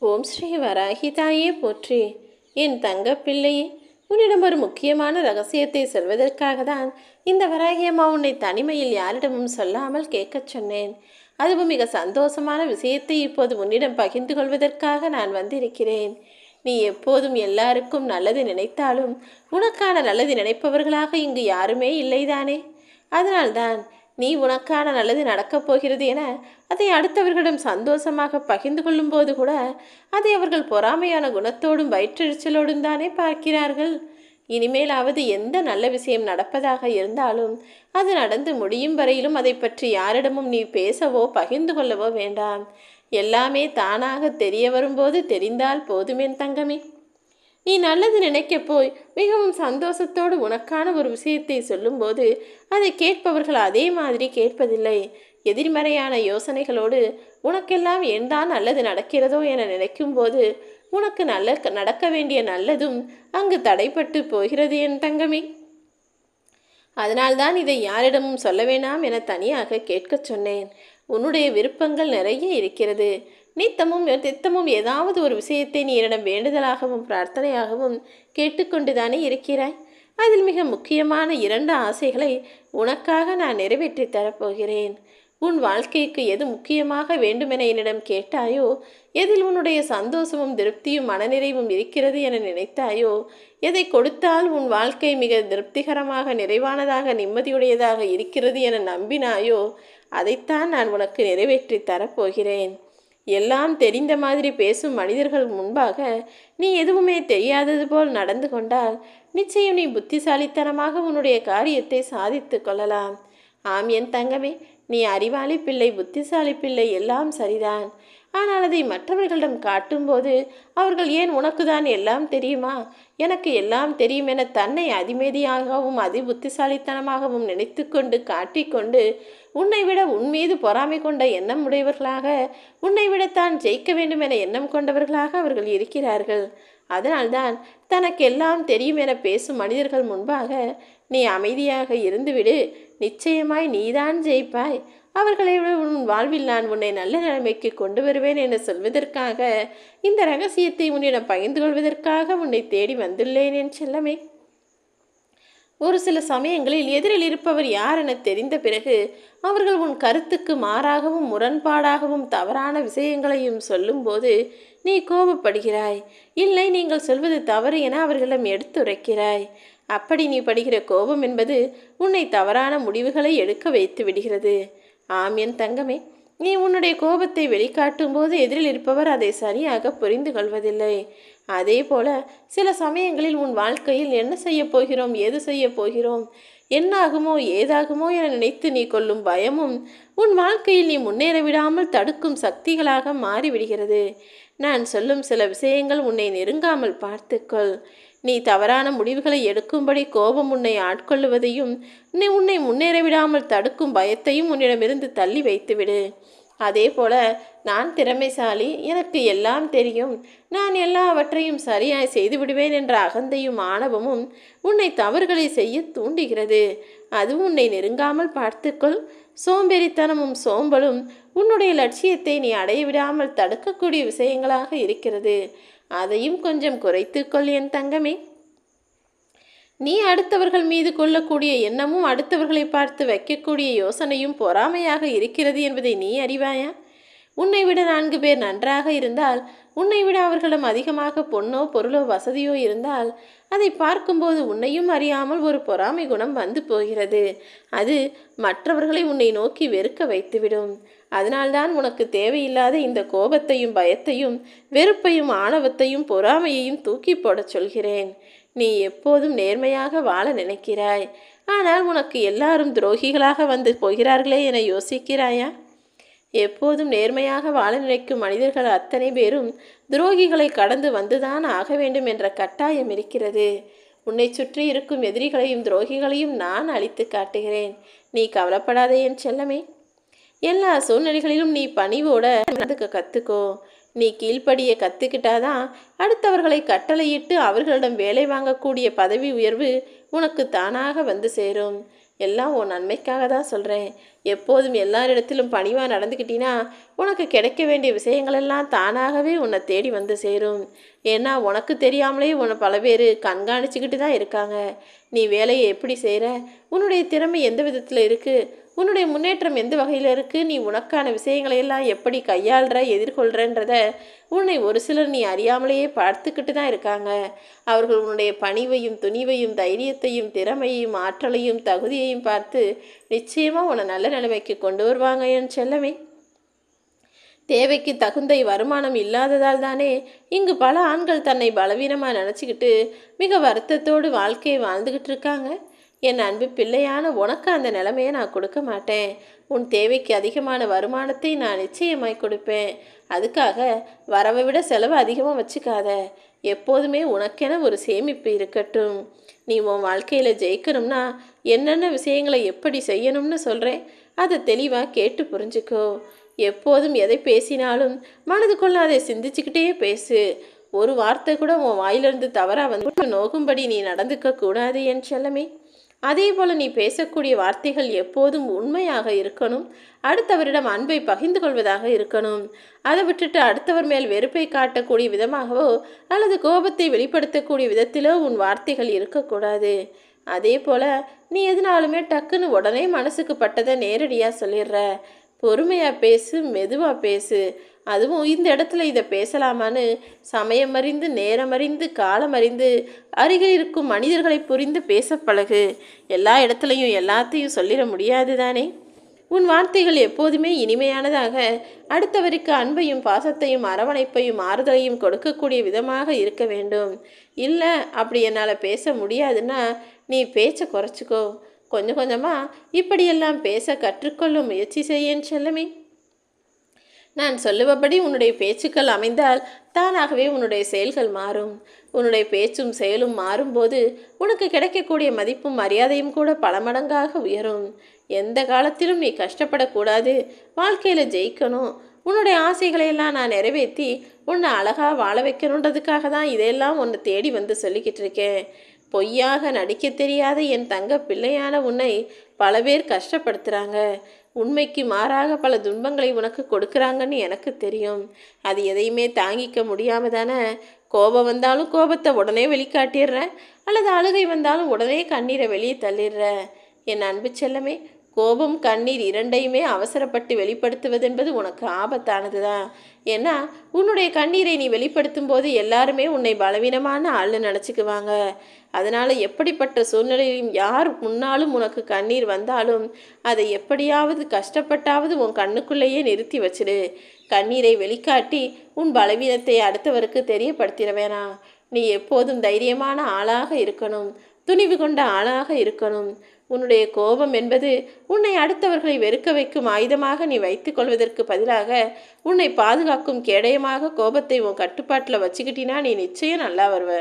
ஓம் ஸ்ரீ வராகிதாயே போற்றி. என் தங்கப்பிள்ளையே, உன்னிடம் ஒரு முக்கியமான ரகசியத்தை சொல்வதற்காக தான் இந்த வராகியம்மா உன்னை தனிமையில் யாரிடமும் சொல்லாமல் கேட்கச் சொன்னேன். அதுவும் மிக சந்தோஷமான விஷயத்தை இப்போது உன்னிடம் பகிர்ந்து கொள்வதற்காக நான் வந்திருக்கிறேன். நீ எப்போதும் எல்லாருக்கும் நல்லது நினைத்தாலும் உனக்கான நல்லது நினைப்பவர்களாக இங்கு யாருமே இல்லைதானே? அதனால்தான் நீ உனக்கான நல்லது நடக்கப் போகிறது என அதை அடுத்தவர்களிடம் சந்தோஷமாக பகிர்ந்து கொள்ளும் போது கூட அதை அவர்கள் பொறாமையான குணத்தோடும் வயிற்றெரிச்சலோடும் தானே பார்க்கிறார்கள். இனிமேலாவது எந்த நல்ல விஷயம் நடப்பதாக இருந்தாலும் அது நடந்து முடியும் வரையிலும் அதை பற்றி யாரிடமும் நீ பேசவோ பகிர்ந்து கொள்ளவோ வேண்டாம். எல்லாமே தானாக தெரிய வரும்போது தெரிந்தால் போதுமேன் தங்கமே. நீ நல்லது நினைக்க போய் மிகவும் சந்தோஷத்தோடு உனக்கான ஒரு விஷயத்தை சொல்லும்போது அதை கேட்பவர்கள் அதே மாதிரி கேட்பதில்லை. எதிர்மறையான யோசனைகளோடு உனக்கெல்லாம் ஏன்தான் நல்லது நடக்கிறதோ என நினைக்கும் போது உனக்கு நடக்க வேண்டிய நல்லதும் அங்கு தடைப்பட்டு போகிறது என் தங்கமே. அதனால்தான் இதை யாரிடமும் சொல்ல வேண்டாம் என தனியாக கேட்கச் சொன்னேன். உன்னுடைய விருப்பங்கள் நிறைய இருக்கிறது. நித்தமும் ஏதாவது ஒரு விஷயத்தை நீ என்னிடம் வேண்டுதலாகவும் பிரார்த்தனையாகவும் கேட்டுக்கொண்டுதானே இருக்கிறாய். அதில் மிக முக்கியமான 2 ஆசைகளை உனக்காக நான் நிறைவேற்றி தரப்போகிறேன். உன் வாழ்க்கைக்கு எது முக்கியமாக வேண்டுமென என்னிடம் கேட்டாயோ, எதில் உன்னுடைய சந்தோஷமும் திருப்தியும் மனநிறைவும் இருக்கிறது என நினைத்தாயோ, எதை கொடுத்தால் உன் வாழ்க்கை மிக திருப்திகரமாக நிறைவானதாக நிம்மதியுடையதாக இருக்கிறது என நம்பினாயோ, அதைத்தான் நான் உனக்கு நிறைவேற்றி தரப்போகிறேன். எல்லாம் தெரிந்த மாதிரி பேசும் மனிதர்கள் முன்பாக நீ எதுவுமே தெரியாதது போல் நடந்து கொண்டால் நிச்சயம் நீ புத்திசாலித்தனமாக உன்னுடைய காரியத்தை சாதித்து கொள்ளலாம். ஆம் என் தங்கமே, நீ அறிவாளி பிள்ளை, புத்திசாலி பிள்ளை, எல்லாம் சரிதான். ஆனால் அதை மற்றவர்களிடம் காட்டும்போது அவர்கள் ஏன் உனக்கு தான் எல்லாம் தெரியுமா, எனக்கு எல்லாம் தெரியும் என தன்னை அதிமேதியாகவும் அதி புத்திசாலித்தனமாகவும் நினைத்து கொண்டு காட்டிக்கொண்டு உன்னை விட உன்மீது பொறாமை கொண்ட எண்ணம் உடையவர்களாக, உன்னை விட தான் ஜெயிக்க வேண்டும் என எண்ணம் கொண்டவர்களாக அவர்கள் இருக்கிறார்கள். அதனால்தான் தனக்கு எல்லாம் தெரியும் என பேசும் மனிதர்கள் முன்பாக நீ அமைதியாக இருந்துவிடு, நிச்சயமாய் நீதான் ஜெயிப்பாய், அவர்களை உன் வாழ்வில் நான் உன்னை நல்ல நிலைமைக்கு கொண்டு வருவேன் என சொல்வதற்காக இந்த ரகசியத்தை உன்னிடம் பகிர்ந்து கொள்வதற்காக உன்னை தேடி வந்துள்ளேன் என் செல்லமே. ஒரு சில சமயங்களில் எதிரில் இருப்பவர் யார் என தெரிந்த பிறகு அவர்கள் உன் கருத்துக்கு மாறாகவும் முரண்பாடாகவும் தவறான விஷயங்களையும் சொல்லும்போது நீ கோபப்படுகிறாய். இல்லை, நீங்கள் சொல்வது தவறு என அவர்களிடம் எடுத்துரைக்கிறாய். அப்படி நீ படுகிற கோபம் என்பது உன்னை தவறான முடிவுகளை எடுக்க வைத்து விடுகிறது. ஆம் என் தங்கமே, நீ உன்னுடைய கோபத்தை வெளிக்காட்டும் போது எதிரில் இருப்பவர் அதை சரியாக புரிந்து கொள்வதில்லை. அதே போல சில சமயங்களில் உன் வாழ்க்கையில் என்ன செய்ய போகிறோம், ஏது செய்ய போகிறோம், என்னாகுமோ ஏதாகுமோ என நினைத்து நீ கொள்ளும் பயமும் உன் வாழ்க்கையில் நீ முன்னேற விடாமல் தடுக்கும் சக்திகளாக மாறிவிடுகிறது. நான் சொல்லும் சில விஷயங்கள் உன்னை நெருங்காமல் பார்த்துக்கொள். நீ தவறான முடிவுகளை எடுக்கும்படி கோபம் உன்னை ஆட்கொள்ளுவதையும் நீ உன்னை முன்னேற விடாமல் தடுக்கும் பயத்தையும் உன்னிடமிருந்து தள்ளி வைத்துவிடு. அதே போல நான் திறமைசாலி, எனக்கு எல்லாம் தெரியும், நான் எல்லாவற்றையும் சரியாய் செய்து விடுவேன் என்ற அகந்தையும் ஆணவமும் உன்னை தவறுகளை செய்ய தூண்டுகிறது. அது உன்னை நெருங்காமல் பார்த்துக்கொள். சோம்பேறித்தனமும் சோம்பலும் உன்னுடைய லட்சியத்தை நீ அடைய விடாமல் தடுக்கக்கூடிய விஷயங்களாக இருக்கிறது. அதையும் கொஞ்சம் குறைத்துக்கொள் என் தங்கமே. நீ அடுத்தவர்கள் மீது கொள்ளக்கூடிய எண்ணமும் அடுத்தவர்களை பார்த்து வைக்கக்கூடிய யோசனையும் பொறாமையாக இருக்கிறது என்பதை நீ அறிவாயா? உன்னை விட 4 பேர் நன்றாக இருந்தால், உன்னை விட அவர்களிடம் அதிகமாக பொன்னோ பொருளோ வசதியோ இருந்தால் அதை பார்க்கும்போது உன்னையும் அறியாமல் ஒரு பொறாமை குணம் வந்து போகிறது. அது மற்றவர்களை உன்னை நோக்கி வெறுக்க வைத்துவிடும். அதனால்தான் உனக்கு தேவையில்லாத இந்த கோபத்தையும் பயத்தையும் வெறுப்பையும் ஆணவத்தையும் பொறாமையையும் தூக்கி போடச் சொல்கிறேன். நீ எப்போதும் நேர்மையாக வாழ நினைக்கிறாய். ஆனால் உனக்கு எல்லாரும் துரோகிகளாக வந்து போகிறார்களே என யோசிக்கிறாயா? எப்போதும் நேர்மையாக வாழ நினைக்கும் மனிதர்கள் அத்தனை பேரும் துரோகிகளை கடந்து வந்துதான் ஆக வேண்டும் என்ற கட்டாயம் இருக்கிறது. உன்னை சுற்றி இருக்கும் எதிரிகளையும் துரோகிகளையும் நான் அழித்து காட்டுகிறேன். நீ கவலைப்படாதே என் செல்லமே. எல்லா சூழ்நிலைகளிலும் நீ பணிவோட கற்றுக்கோ. நீ கீழ்ப்படிய கற்றுக்கிட்டாதான் அடுத்தவர்களை கட்டளையிட்டு அவர்களிடம் வேலை வாங்கக்கூடிய பதவி உயர்வு உனக்கு தானாக வந்து சேரும். எல்லாம் உன் நன்மைக்காக தான் சொல்கிறேன். எப்போதும் எல்லாரிடத்திலும் பணிவாக நடந்துக்கிட்டினா உனக்கு கிடைக்க வேண்டிய விஷயங்களெல்லாம் தானாகவே உன்னை தேடி வந்து சேரும். ஏன்னா உனக்கு தெரியாமலே உன்னை பல பேர் கண்காணிச்சுக்கிட்டு தான் இருக்காங்க. நீ வேலையை எப்படி செய்கிற, உன்னுடைய திறமை எந்த விதத்தில் இருக்குது, உன்னுடைய முன்னேற்றம் எந்த வகையில் இருக்குது, நீ உனக்கான விஷயங்களையெல்லாம் எப்படி கையாளுற எதிர்கொள்கிறன்றத உன்னை ஒரு சிலர் நீ அறியாமலேயே பார்த்துக்கிட்டு தான் இருக்காங்க. அவர்கள் உன்னுடைய பணிவையும் துணிவையும் தைரியத்தையும் திறமையையும் ஆற்றலையும் தகுதியையும் பார்த்து நிச்சயமாக உன்னை நல்ல நிலைமைக்கு கொண்டு வருவாங்க என் செல்லமே. தேவைக்கு தகுந்த வருமானம் இல்லாததால் தானே இங்கு பல ஆண்கள் தன்னை பலவீனமாக நினச்சிக்கிட்டு மிக வருத்தத்தோடு வாழ்க்கையை வாழ்ந்துக்கிட்டு இருக்காங்க. என் அன்பு பிள்ளையான உனக்கு அந்த நிலைமையை நான் கொடுக்க மாட்டேன். உன் தேவைக்கு அதிகமான வருமானத்தை நான் நிச்சயமாய் கொடுப்பேன். அதுக்காக வரவை விட செலவு அதிகமாக வச்சுக்காத. எப்போதுமே உனக்கென ஒரு சேமிப்பு இருக்கட்டும். நீ உன் வாழ்க்கையில் ஜெயிக்கணும்னா என்னென்ன விஷயங்களை எப்படி செய்யணும்னு சொல்கிறேன், அதை தெளிவாக கேட்டு புரிஞ்சுக்கோ. எப்போதும் எதை பேசினாலும் மனதுக்குள்ள அதை சிந்திச்சுக்கிட்டே பேசு. ஒரு வார்த்தை கூட உன் வாயிலிருந்து தவறாக வந்து நோகும்படி நீ நடந்துக்க கூடாது என் செல்லமே. அதே போல் நீ பேசக்கூடிய வார்த்தைகள் எப்போதும் உண்மையாக இருக்கணும். அடுத்தவரிடம் அன்பை பகிர்ந்து கொள்வதாக இருக்கணும். அதை விட்டுட்டு அடுத்தவர் மேல் வெறுப்பை காட்டக்கூடிய விதமாகவோ அல்லது கோபத்தை வெளிப்படுத்தக்கூடிய விதத்திலோ உன் வார்த்தைகள் இருக்கக்கூடாது. அதே போல் நீ எதுனாலுமே டக்குன்னு உடனே மனசுக்கு பட்டதை நேரடியாக சொல்லிடுற. பொறுமையாக பேசு, மெதுவாக பேசு. அதுவும் இந்த இடத்துல இதை பேசலாமான்னு சமயம் அறிந்து, நேரம் அறிந்து, காலம் அறிந்து, அருகில் இருக்கும் மனிதர்களை புரிந்து பேச பழகு. எல்லா இடத்துலையும் எல்லாத்தையும் சொல்லிட முடியாது தானே. உன் வார்த்தைகள் எப்போதுமே இனிமையானதாக, அடுத்தவருக்கு அன்பையும் பாசத்தையும் அரவணைப்பையும் ஆறுதலையும் கொடுக்கக்கூடிய விதமாக இருக்க வேண்டும். இல்லை அப்படி என்னால் பேச முடியாதுன்னா நீ பேச்சை குறைச்சிக்கோ. கொஞ்சம் கொஞ்சமாக இப்படியெல்லாம் பேச கற்றுக்கொள்ளும் முயற்சி செய்யேன் செல்லமே. நான் சொல்லுவபடி உன்னுடைய பேச்சுக்கள் அமைந்தால் தானாகவே உன்னுடைய செயல்கள் மாறும். உன்னுடைய பேச்சும் செயலும் மாறும்போது உனக்கு கிடைக்கக்கூடிய மதிப்பும் மரியாதையும் கூட பல மடங்காக உயரும். எந்த காலத்திலும் நீ கஷ்டப்படக்கூடாது. வாழ்க்கையில் ஜெயிக்கணும். உன்னுடைய ஆசைகளையெல்லாம் நான் நிறைவேற்றி உன்னை அழகாக வாழ வைக்கணுன்றதுக்காக தான் இதையெல்லாம் உன்னை தேடி வந்து சொல்லிக்கிட்டு இருக்கேன். பொய்யாக நடிக்க தெரியாத என் தங்க பிள்ளையான உன்னை பல பேர் கஷ்டப்படுத்துகிறாங்க. உண்மைக்கு மாறாக பல துன்பங்களை உனக்கு கொடுக்குறாங்கன்னு எனக்கு தெரியும். அது எதையுமே தாங்கிக்க முடியாம தானே கோபம் வந்தாலும் கோபத்தை உடனே வெளிக்காட்டிடுறேன், அல்லது அழுகை வந்தாலும் உடனே கண்ணீரை வெளியே தள்ளிடுற. என் அன்பு செல்லமே, கோபம் கண்ணீர் இரண்டையுமே அவசரப்பட்டு வெளிப்படுத்துவது என்பது உனக்கு ஆபத்தானது தான். ஏன்னா உன்னுடைய கண்ணீரை நீ வெளிப்படுத்தும் போது எல்லாருமே உன்னை பலவீனமான ஆள்னு நினச்சிக்குவாங்க. அதனால் எப்படிப்பட்ட சூழ்நிலையிலும் யார் முன்னாலும் உனக்கு கண்ணீர் வந்தாலும் அதை எப்படியாவது கஷ்டப்பட்டாவது உன் கண்ணுக்குள்ளேயே நிறுத்தி வச்சிடு. கண்ணீரை வெளிக்காட்டி உன் பலவீனத்தை அடுத்தவருக்கு தெரியப்படுத்திட வேணாம். நீ எப்போதும் தைரியமான ஆளாக இருக்கணும், துணிவு கொண்ட ஆளாக இருக்கணும். உன்னுடைய கோபம் என்பது உன்னை அடுத்தவர்களை வெறுக்க வைக்கும் ஆயுதமாக நீ வைத்து கொள்வதற்கு பதிலாக உன்னை பாதுகாக்கும் கேடயமாக கோபத்தை உன் கட்டுப்பாட்டில் வச்சுக்கிட்டினா நீ நிச்சயம் நல்லா வருவ.